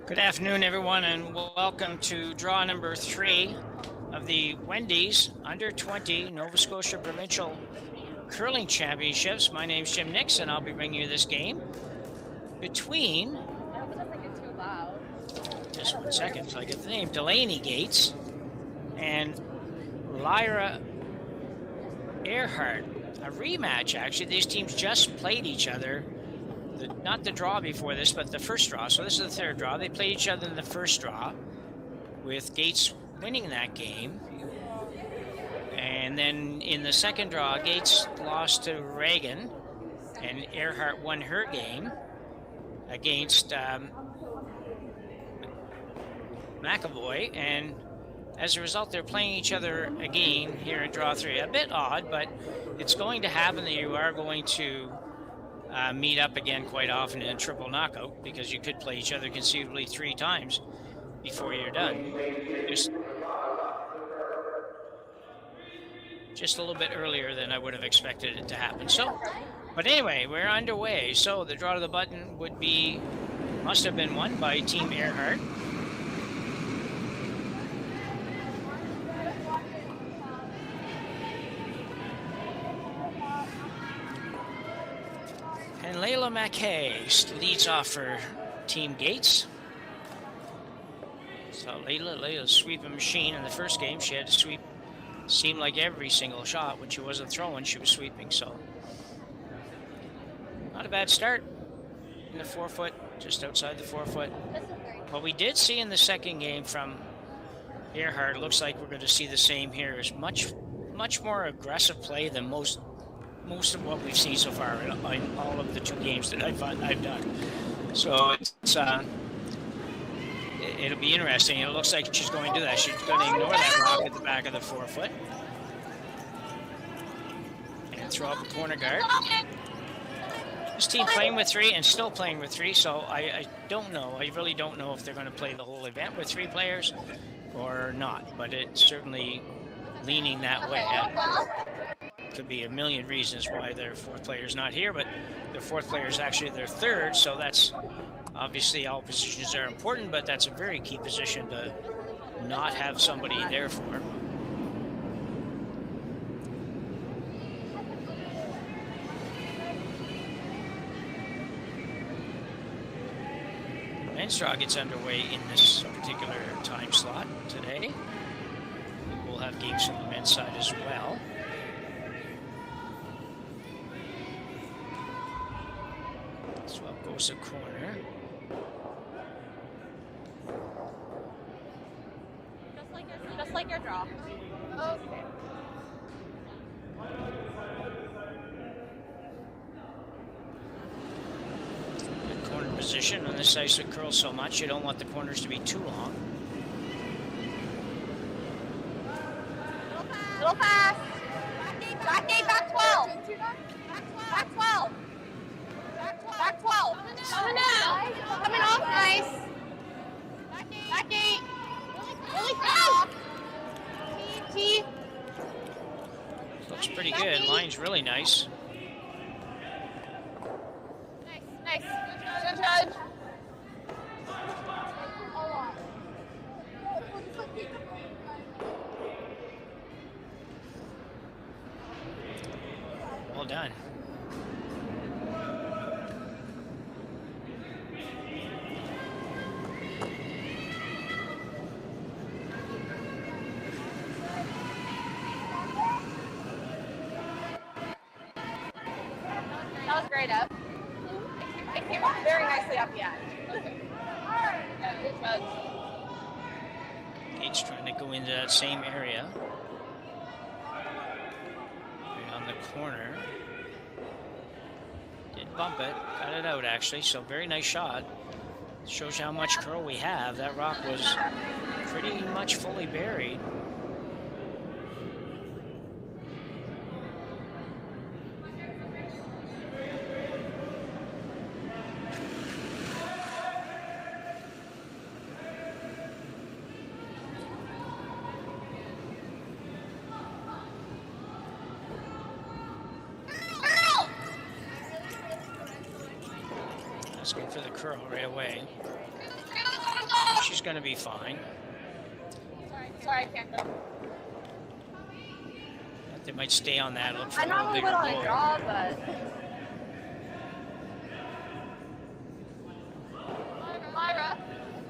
Good afternoon, everyone, and welcome to draw number 3 of the Wendy's Under 20 Nova Scotia Provincial Curling Championships. My name's Jim Nix, and I'll be bringing you this game between, I hope it doesn't get too loud. just 1 second so I get the name, Delaney Gates and Lyra Earhart. A rematch, actually. These teams just played each other. Not the draw before this, but the first draw. So this is the third draw. They played each other in the first draw, with Gates winning that game. And then in the second draw, Gates lost to Reagan, and Earhart won her game against McAvoy. And as a result, they're playing each other again here in draw 3. A bit odd, but it's going to happen that you are going to meet up again quite often in a triple knockout, because you could play each other conceivably 3 times before you're done. Just a little bit earlier than I would have expected it to happen. So, but anyway, we're underway. So the draw to the button must have been won by Team Earhart. And Layla McKay leads off for Team Gates. So Layla's sweeping machine. In the first game, she had to sweep, seemed like every single shot. When she wasn't throwing, she was sweeping. So not a bad start in the 4-foot, just outside the 4-foot. What we did see in the second game from Earhart, looks like we're going to see the same here, is much more aggressive play than most of what we've seen so far in all of the 2 games that I've done. So it'll be interesting. It looks like she's going to do that. She's going to ignore that rock at the back of the 4-foot and throw up a corner guard. This team playing with 3 and still playing with 3, so I don't know. I really don't know if they're going to play the whole event with 3 players or not, but it's certainly leaning that way. Could be a million reasons why their 4th player is not here, but their 4th player is actually their 3rd, so that's obviously, all positions are important, but that's a very key position to not have somebody there for. Men's draw gets underway in this particular time slot today. We'll have games from the men's side as well. So up goes the corner. Just like your draw. Okay. Good corner position. On this ice, it curls so much, you don't want the corners to be too long. Little pass. Back 8, back 12. Back 12. Back 12. Coming out. Coming off nice. Back 8. Really fast. T. Looks pretty good. Line's really nice. Nice. Good judge. Well done. That was great up. It came very nicely up the end. Yeah, good judge. Gates trying to go into that same area. Right on the corner. Did bump it. Got it out, actually. So very nice shot. Shows you how much curl we have. That rock was pretty much fully buried. Let's go for the curl right away. she's going to be fine. Sorry, I can't go. They might stay on that, look for I a little normally bigger would on a goal. draw, but. Myra,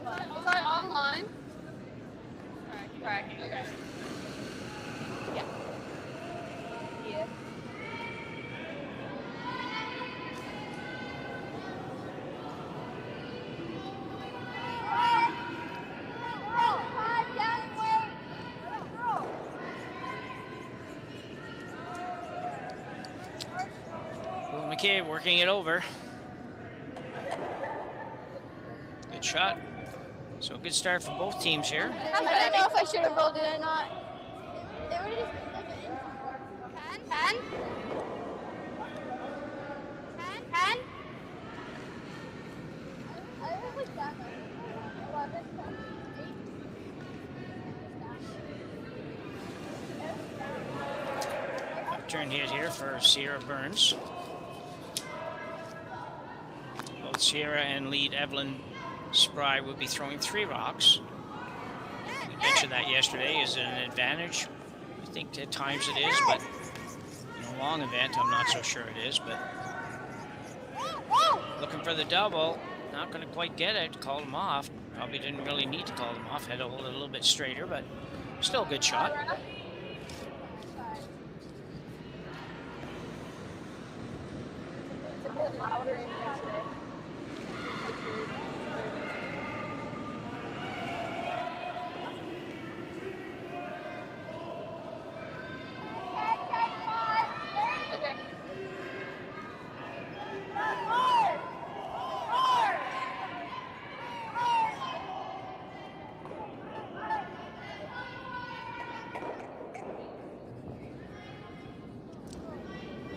was I online? Correct. Okay. Yeah. Yeah. Well, McKay working it over. Good shot. So good start for both teams here. I don't know if I should have rolled it or not. They were just Ten? I was like that. 11, 8. Turn hit here for Sierra Burns. Both Sierra and lead Evelyn Spry will be throwing 3 rocks. We mentioned that yesterday is an advantage. I think at times it is, but in a long event, I'm not so sure it is. But looking for the double, not going to quite get it. Called him off. Probably didn't really need to call him off. Had to hold it a little bit straighter, but still a good shot. It's a bit louder in here today. Okay.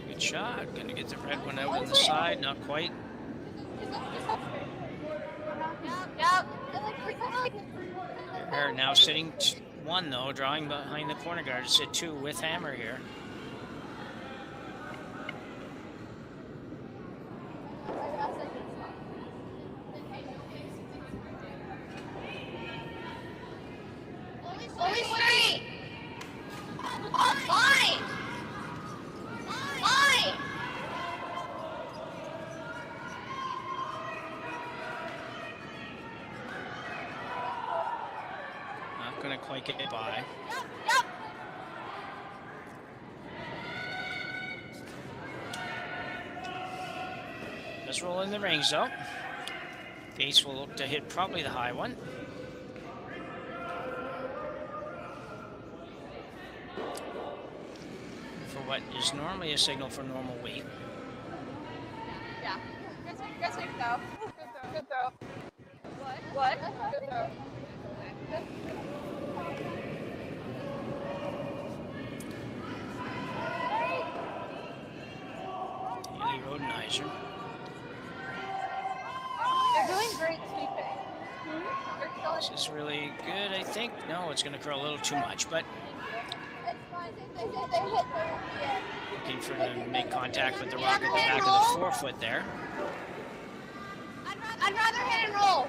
Good shot. Going to get the red one out on the side. Not quite. They're now sitting 1 though, drawing behind the corner guard. It's at 2 with hammer here. Only 3! Oh, fine! Fine! Not going to quite get it by. Yep. Let's roll in the rings though. Gates will look to hit probably the high one. For what is normally a signal for normal weight. Yeah. Good throw. Good throw. What? Good throw. Haley Rodenizer. They're doing great sweeping. This is really good, I think. No, it's going to curl a little too much, but looking for to make contact with the rock at the back of the forefoot there. I'd rather hit and roll.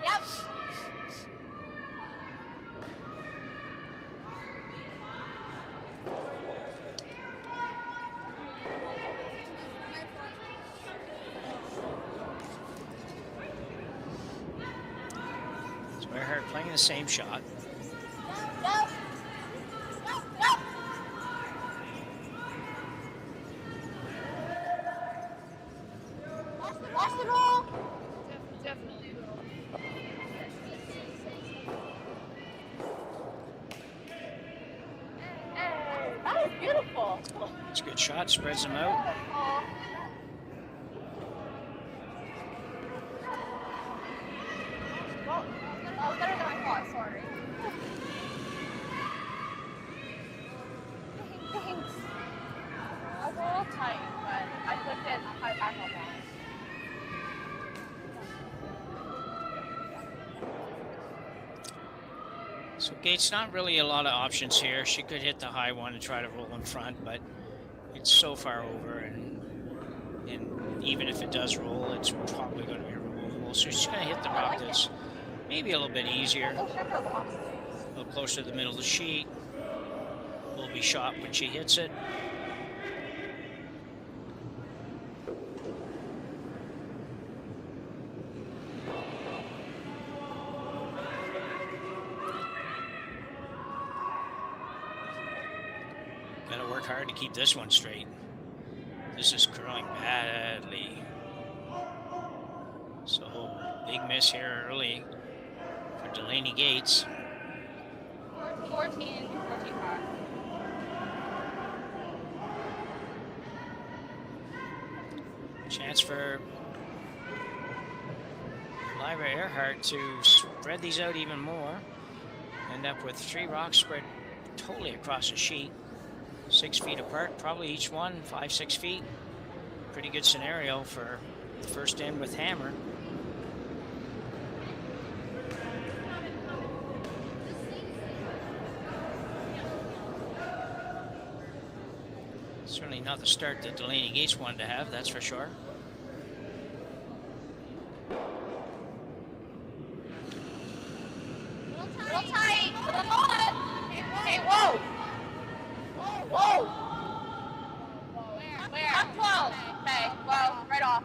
Yep. So we're playing the same shot. Yep. Watch the roll. Definitely roll. Hey, that was beautiful. It's a good shot, spreads them out. Well, that was better than I thought, sorry. Thanks. I was a little tight, but I flipped it high back on that. So Gates, not really a lot of options here. She could hit the high one and try to roll in front, but it's so far over, and and even if it does roll, it's probably going to be removable. So she's going to hit the rock that's maybe a little bit easier, a little closer to the middle of the sheet. Will be shot when she hits it. Got to work hard to keep this one straight. This is curling badly. So big miss here early for Delaney Gates. 14, 5. Chance for Lyra Earhart to spread these out even more. End up with 3 rocks spread totally across the sheet. 6 feet apart, probably each one, 5, 6 feet. Pretty good scenario for the first in with hammer. Certainly not the start that Delaney Gates wanted to have, that's for sure. Little tight. Hey, whoa. Whoa. Where? Up close. Okay, well, right off.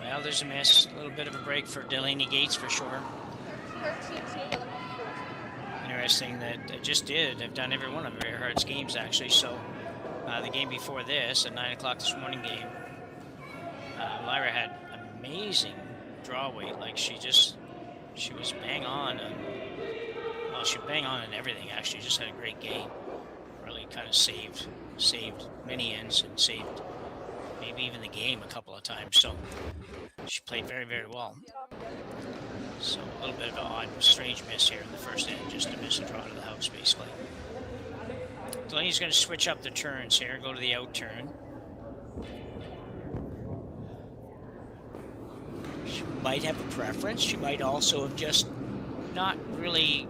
Well, there's a miss. A little bit of a break for Delaney Gates for sure. 13-2. Interesting that I just did. I've done every one of Earhart's games actually. So the game before this, at 9 o'clock this morning game, Lyra had amazing draw weight. Like she was bang on. Well, she bang on in everything actually. Just had a great game. Really kind of saved many ends and saved maybe even the game a couple of times. So she played very, very well. So a little bit of an odd, strange miss here in the first end, just to miss a draw to the house, basically. Delaney's going to switch up the turns here, go to the out turn. She might have a preference. She might also have just not really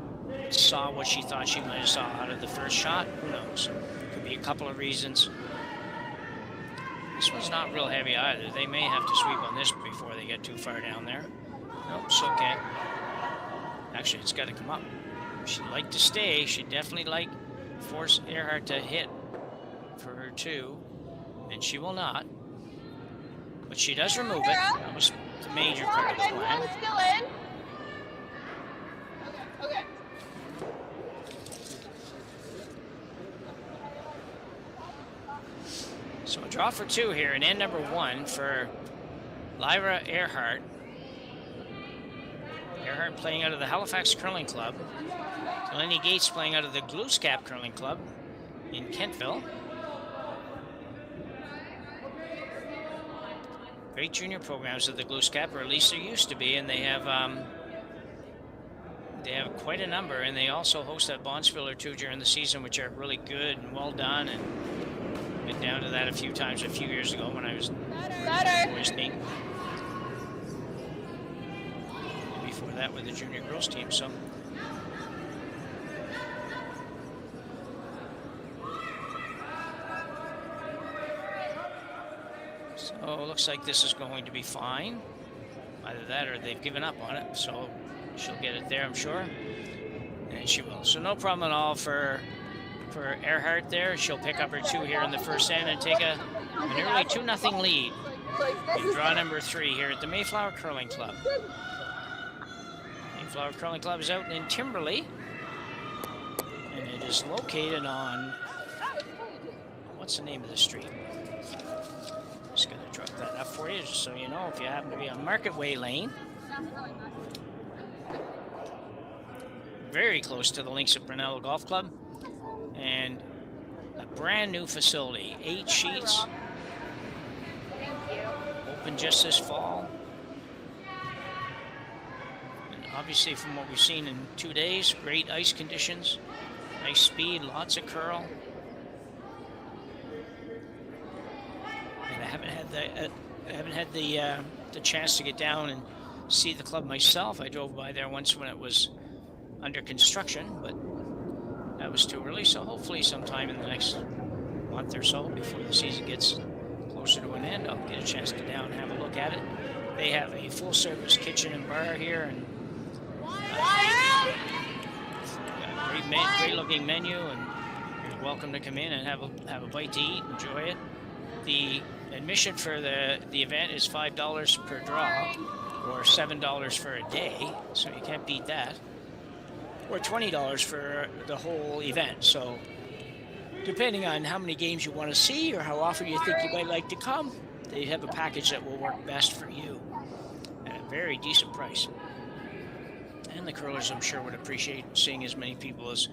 saw what she thought she might have saw out of the first shot. Who knows? Could be a couple of reasons. This one's not real heavy either. They may have to sweep on this before they get too far down there. Nope, it's okay. Actually, it's got to come up. She'd like to stay. She'd definitely like force Earhart to hit for her too. And she will not. But she does remove it. That was the major part of the plan. Still in. Okay. So a draw for 2 here, and end number 1 for Lyra Earhart. Earhart playing out of the Halifax Curling Club. Delaney Gates playing out of the Glooscap Curling Club in Kentville. Great junior programs at the Glooscap, or at least there used to be, and they have quite a number, and they also host a Bonspiel or 2 during the season, which are really good and well done. And been down to that a few times a few years ago when I was boys team. And before that with the junior girls team. So it looks like this is going to be fine. Either that or they've given up on it. So she'll get it there, I'm sure. And she will. So no problem at all for Earhart there. She'll pick up her 2 here in the first end and take an early 2-0 lead in draw number 3 here at the Mayflower Curling Club. Mayflower Curling Club is out in Timberley, and it is located on, what's the name of the street? Just gonna drop that up for you, just so you know, if you happen to be on Market Way Lane. Very close to the links of Brunello Golf Club. And a brand new facility, 8 sheets, open just this fall. And obviously from what we've seen in 2 days, great ice conditions, nice speed, lots of curl. I haven't had the chance to get down and see the club myself. I drove by there once when it was under construction, but that was too early. So hopefully sometime in the next month or so, before the season gets closer to an end, I'll get a chance to get down and have a look at it. They have a full-service kitchen and bar here, and great looking menu, and you're welcome to come in and have a bite to eat, enjoy it. The admission for the event is $5 per draw, or $7 for a day, so you can't beat that, or $20 for the whole event. So depending on how many games you want to see or how often you think you might like to come, they have a package that will work best for you at a very decent price. And the curlers, I'm sure, would appreciate seeing as many people as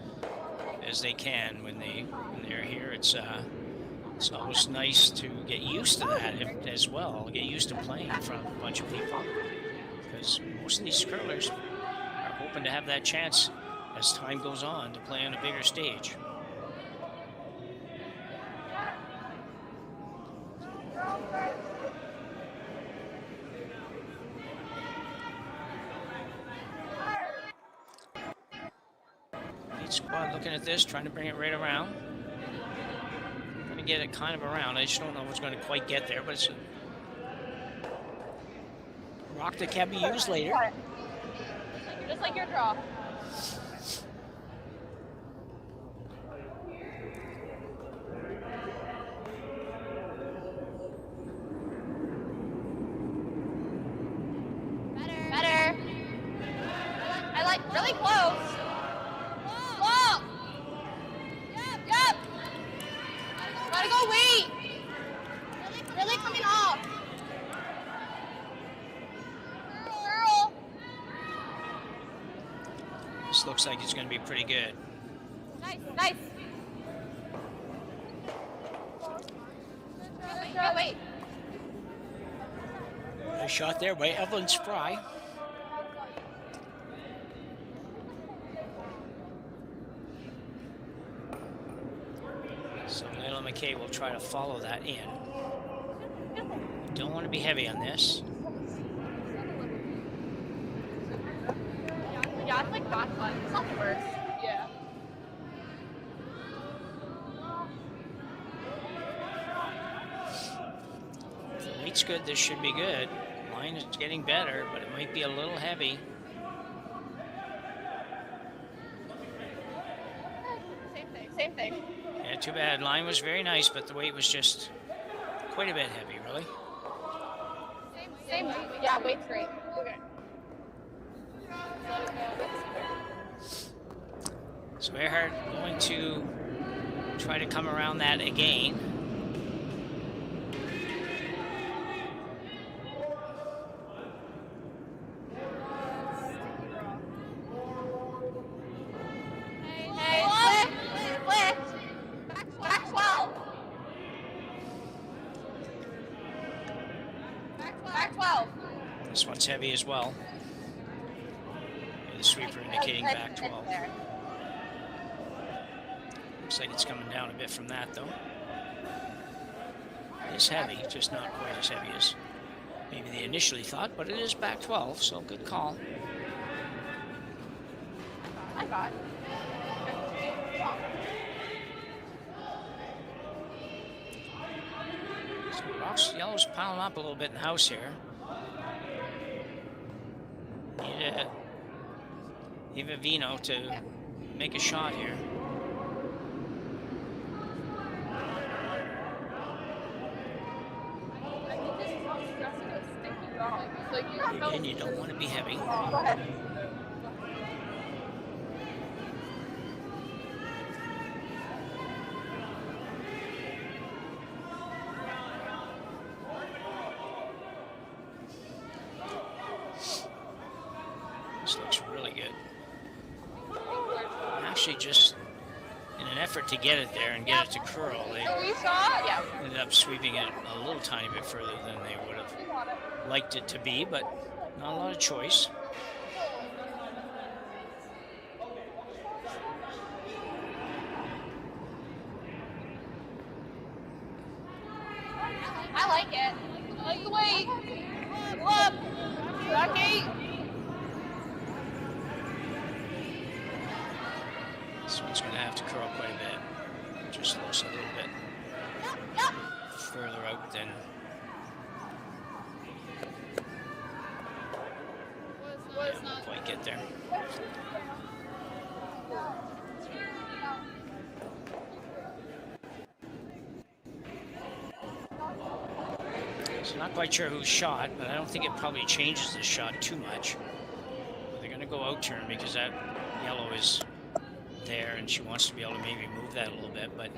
they can when they're here. It's always nice to get used to that as well, get used to playing in front of a bunch of people, because most of these curlers are hoping to have that chance as time goes on to play on a bigger stage. Lead squad looking at this, trying to bring it right around. Going to get it kind of around. I just don't know if it's going to quite get there, but it's a rock that can be used later. Just like your draw. Better. I like really close. Whoa. Yep. Gotta go wait. Really coming off. Girl. This looks like it's going to be pretty good. Nice. Girl, wait. Nice shot there by Evelyn Spry. So Layla McKay will try to follow that in. Don't want to be heavy on this. Yeah, it's like that fun. It's not the worst. Yeah. If the weight's good, this should be good. Line is getting better, but it might be a little heavy. Same thing. Yeah, too bad. Line was very nice, but the weight was just quite a bit heavy, really. Same. Yeah, weight's great. Okay. So Earhart going to try to come around that again. Back 12. Back 12. This one's heavy as well. The sweeper indicating back 12. Looks like it's coming down a bit from that, though. It's heavy, just not quite as heavy as maybe they initially thought, but it is back 12, so good call. I got. So rocks, yellow's piling up a little bit in the house here. Need Eva Vino to make a shot here. Again, you don't want to be heavy. Go ahead. This looks really good. Actually, just in an effort to get it there and get it to curl, they ended up sweeping it a little tiny bit further than they would have liked it to be, but not a lot of choice. I like it. I like the weight. Look. Lucky. This one's going to have to curl quite a bit. Just looks a little bit further out than. Yeah, won't quite get there. So not quite sure who's shot, but I don't think it probably changes the shot too much. But they're going to go out turn because that yellow is there and she wants to be able to maybe move that a little bit. But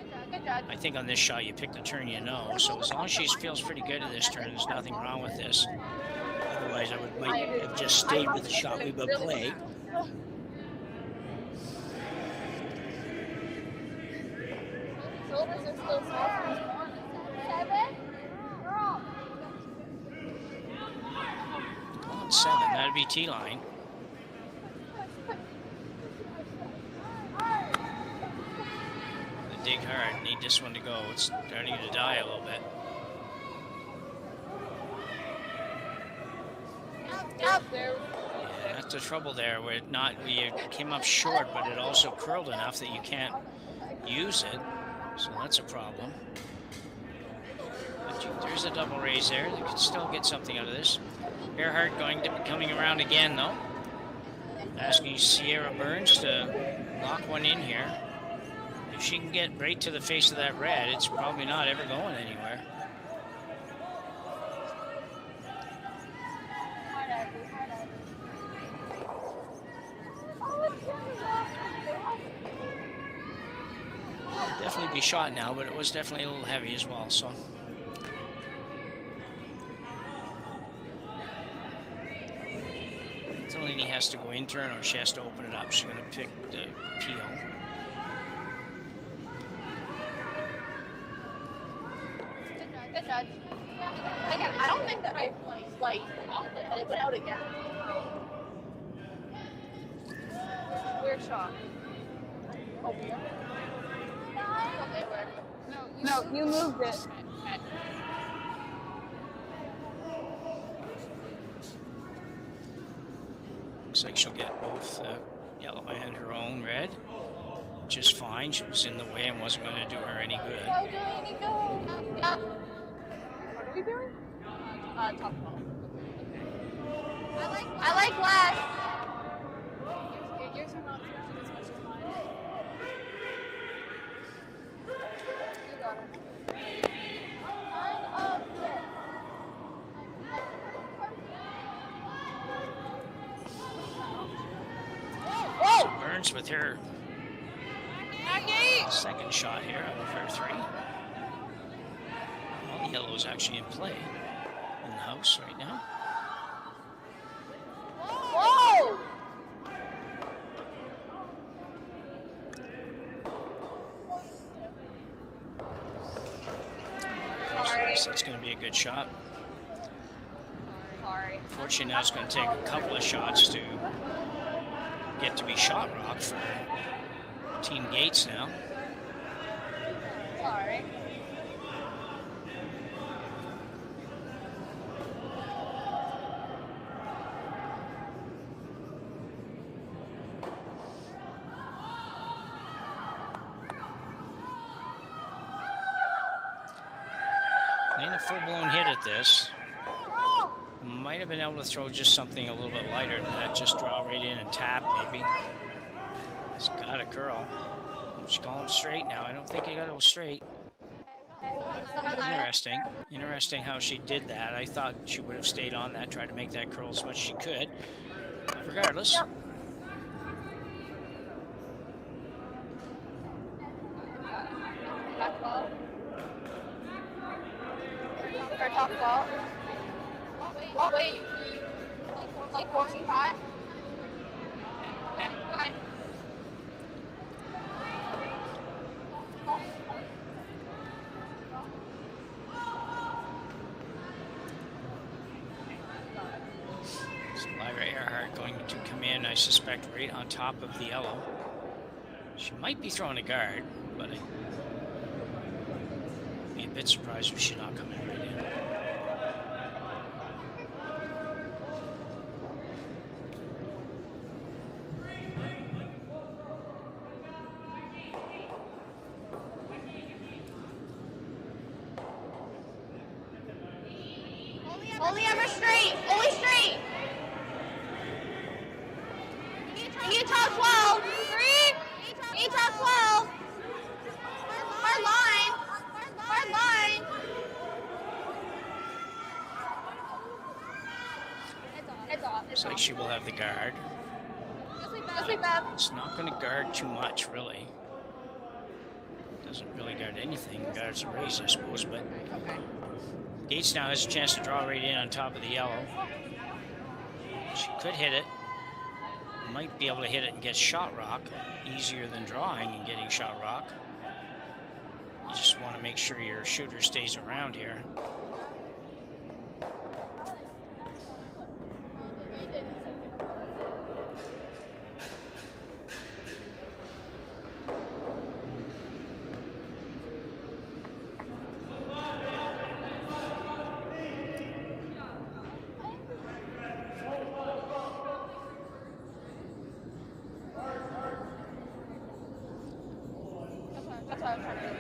I think on this shot you pick the turn you know. So as long as she feels pretty good at this turn, there's nothing wrong with this. Otherwise, I might have just stayed with the shot we've been playing. Shoulders are still soft. 7. That'd be T-line. Dig hard. Need this one to go. It's starting to die a little bit. Yep. Yeah, that's the trouble there. Where you came up short, but it also curled enough that you can't use it. So that's a problem. But there's a double raise there. They could still get something out of this. Earhart coming around again though. Asking Sierra Burns to lock one in here. If she can get right to the face of that red, it's probably not ever going anywhere. Definitely be shot now, but it was definitely a little heavy as well, so. Delaney has to go in turn or she has to open it up. She's going to pick the PO. Good judge. Again, I don't think that I like and it went out again. Weird shot. Oh, weird. Okay, weird. No, you moved it. Okay. Looks like she'll get both yellow and her own red. Just fine. She was in the way and wasn't going to do her any good. No, do any good. Yeah. What are we doing? Top ball. I like last. Yours are not as much as mine. You got it. So Burns with her second shot here out of her 3. All the yellow's actually in play in the house right now. Whoa! So it's going to be a good shot. Sorry. Fortunately, now it's going to take a couple of shots to get to be shot rock for Team Gates now. Sorry. Ain't a full-blown hit at this. Might have been able to throw just something a little bit lighter than that. Just draw right in and tap, maybe. It's got a curl. She's going straight now. I don't think you got to go straight. Interesting. Interesting how she did that. I thought she would have stayed on that, tried to make that curl as much as she could. But regardless. Yep. Back ball. Or top ball. Oh, wait. Like 45? Okay, fine. So Lyra Earhart going to come in, I suspect, right on top of the yellow. She might be throwing a guard, but I'd be a bit surprised if she's not coming right in. Only ever straight. Only straight. Each top 12. 3. Each top 12. Hard line. Hard line. It's off. Looks like she will have the guard. Just like that. It's not going to guard too much, really. Doesn't really guard anything. Guards the race, I suppose, but Gates now has a chance to draw right in on top of the yellow. She could hit it. Might be able to hit it and get shot rock. Easier than drawing and getting shot rock. You just want to make sure your shooter stays around here. That's what I was trying to do.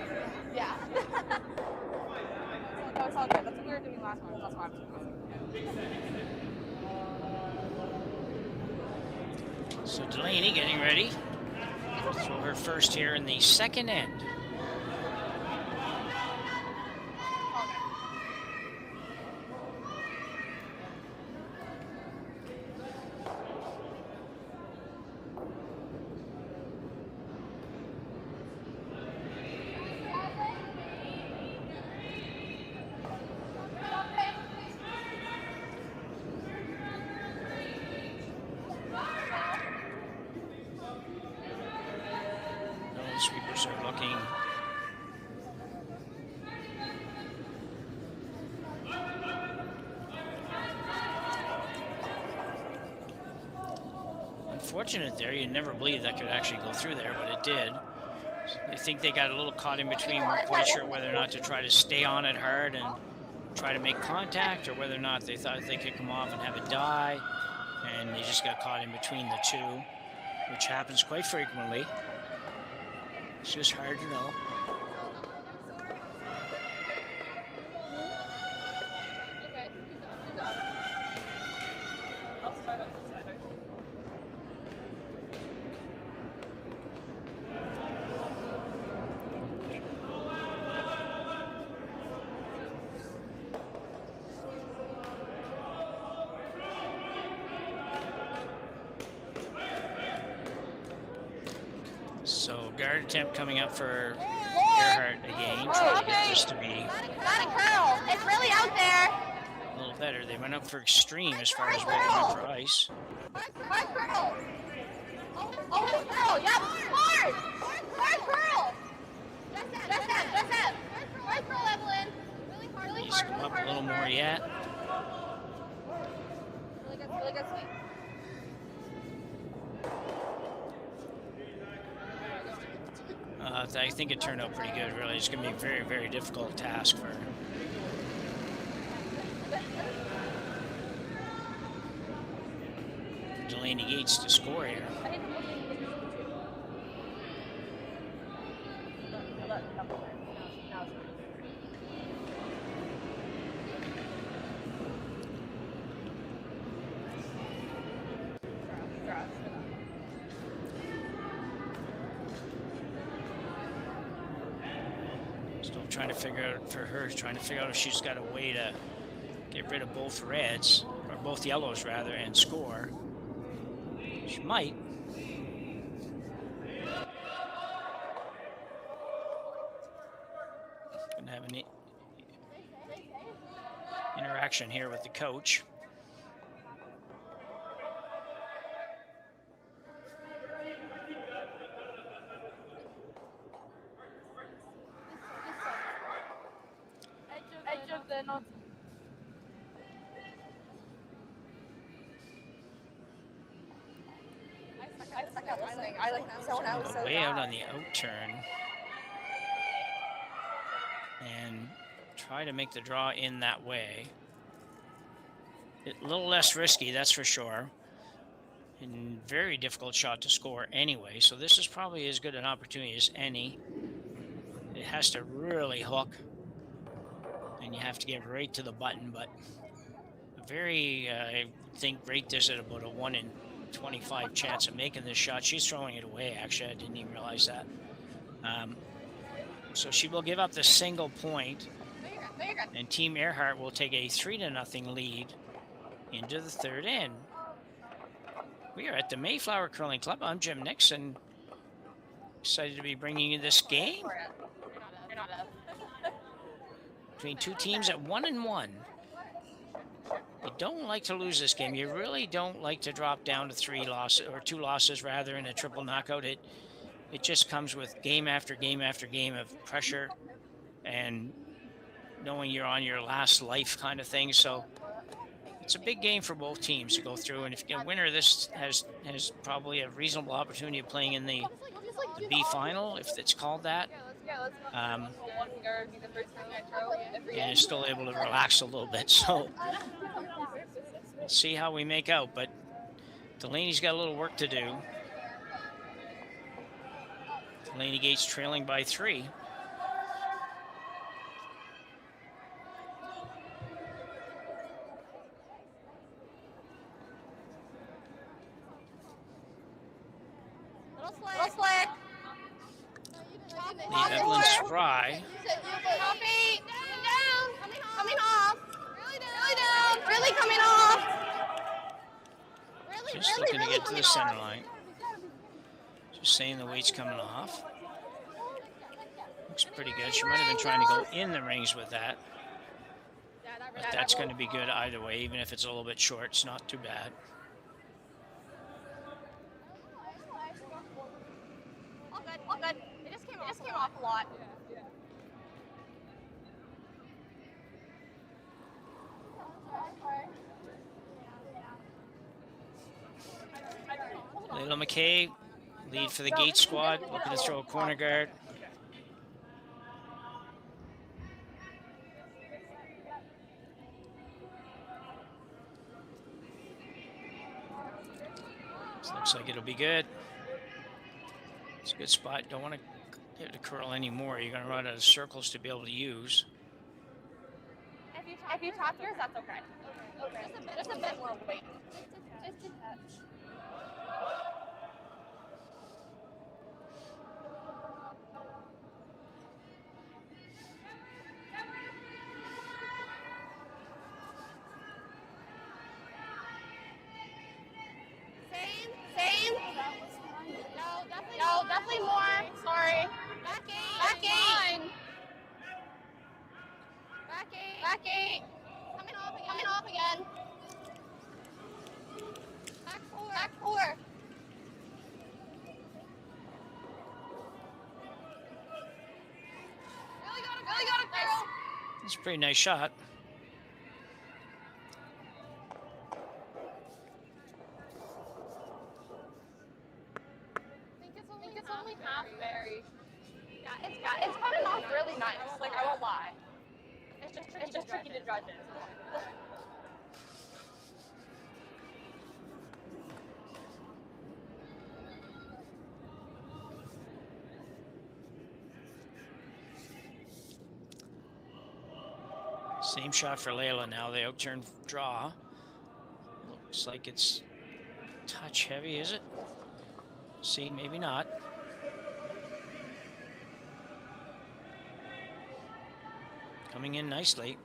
Yeah. No, it's all good. That's what we were doing last one. That's why I'm So Delaney getting ready. So her first here in the second end. Sweepers are looking unfortunate there. You never believed that could actually go through there, but it did. I think they got a little caught in between. Weren't quite sure whether or not to try to stay on it hard and try to make contact, or whether or not they thought they could come off and have it die, and they just got caught in between the two, which happens quite frequently. It's just hard to know. So guard attempt coming up for Gerhardt again, trying to get this to be Got it, curl. It's really out there. a little better. They went up for extreme as far as where they went for ice. Hard curl. Oh, curl. Yep. Hard. Hard curl. Just that. Hard curl, Evelyn. Really Needs to come up a little more yet. Really good sweep. I think it turned out pretty good, really. It's going to be a very, very difficult task for her. Delaney Gates to score here. Still trying to figure out for her, trying to figure out if she's got a way to get rid of both reds, or both yellows rather, and score. She might. Gonna have an interaction here with the coach. Edge of the not. I stuck out listening. I like zone out so Way out bad. on the out turn. And try to make the draw in that way. A little less risky, that's for sure. And very difficult shot to score anyway. So this is probably as good an opportunity as any. It has to really hook. And you have to get right to the button, but very, I think, rate this at about a 1 in 25 chance of making this shot. She's throwing it away, actually. I didn't even realize that. So she will give up the single point, and Team Earhart will take a 3-0 lead into the third inning. We are at the Mayflower Curling Club. I'm Jim Nixon. Excited to be bringing you this game between two teams at 1-1. You don't like to lose this game. You really don't like to drop down to 3 losses, or 2 losses rather, in a triple knockout. It just comes with game after game after game of pressure and knowing you're on your last life kind of thing. So it's a big game for both teams to go through. And if you get a winner, this has probably a reasonable opportunity of playing in the B final, if it's called that. And is still able to relax a little bit. So we'll see how we make out. But Delaney's got a little work to do. Delaney Gates trailing by 3. Little slick. The Evelyn Spry. Copy. Down. Coming off. Really down. Really coming off. Just looking to get to the center line. Just saying the weight's coming off. Looks pretty good. She might have been trying to go in the rings with that. But that's going to be good either way, even if it's a little bit short. It's not too bad. All good. It just came off a lot. Layla McKay, lead for the Gates squad, looking to throw a corner guard. This looks like it'll be good. It's a good spot. Don't want to get it to curl anymore. You're going to run out of circles to be able to use. If you top yours, that's okay. Just a bit more weight. Just a touch. Same. No, definitely more. Sorry. Back eight. Back eight. Coming off again. Back four. Really got it, girl. It's a pretty nice shot. I think it's only half berry. Yeah, it's coming off really nice. Like, I won't lie. It's just tricky to judge it. Same shot for Layla now. The outturn draw. Looks like it's touch heavy, is it? See, maybe not. Coming in nicely.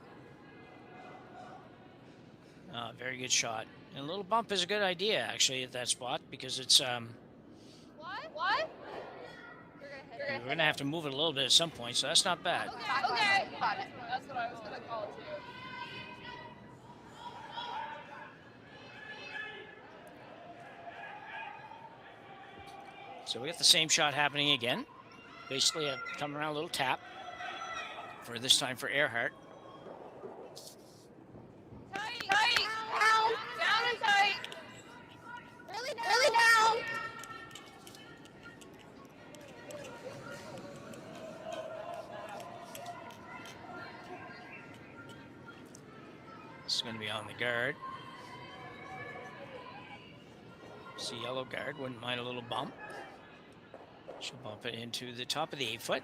Very good shot. And a little bump is a good idea, actually, at that spot, because it's What? we're going to have to move it a little bit at some point, so that's not bad. Okay. Got it. That's what I was going to call it too. So we got the same shot happening again. Basically a come around little tap for this time for Earhart. Tight. Down and tight. Really down. This is going to be on the guard. See yellow guard, wouldn't mind a little bump. She'll bump it into the top of the 8-foot.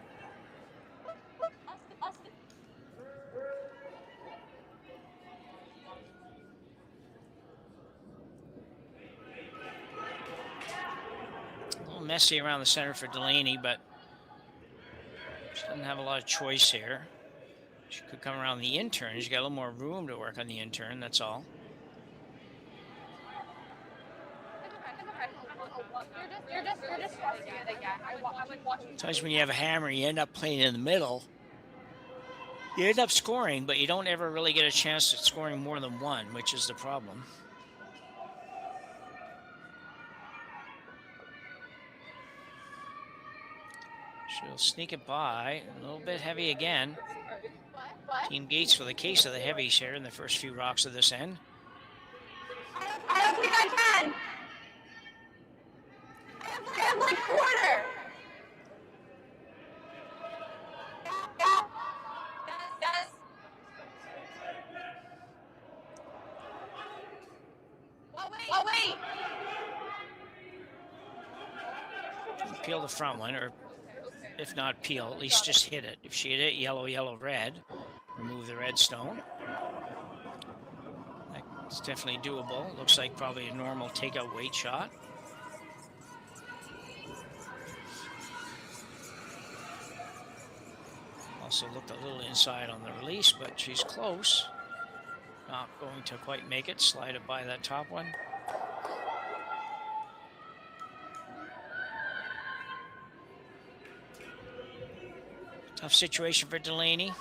messy around the center for Delaney, but she doesn't have a lot of choice here. She could come around the in-turn. She's got a little more room to work on the in-turn, that's all. You're just trusting it again. I would watch you. Sometimes when you have a hammer, you end up playing in the middle. You end up scoring, but you don't ever really get a chance at scoring more than one, which is the problem. She'll sneak it by. A little bit heavy again. Team Gates with a case of the heavies here in the first few rocks of this end. I don't think I can. I have like quarter. Yeah. Yes. Oh wait. Peel the front one, or if not peel, at least just hit it. If she hit it yellow, yellow, red, remove the red stone. That's definitely doable. Looks like probably a normal takeout weight shot. Also looked a little inside on the release, but she's close. Not going to quite make it. Slide it by that top one. Tough situation for Delaney.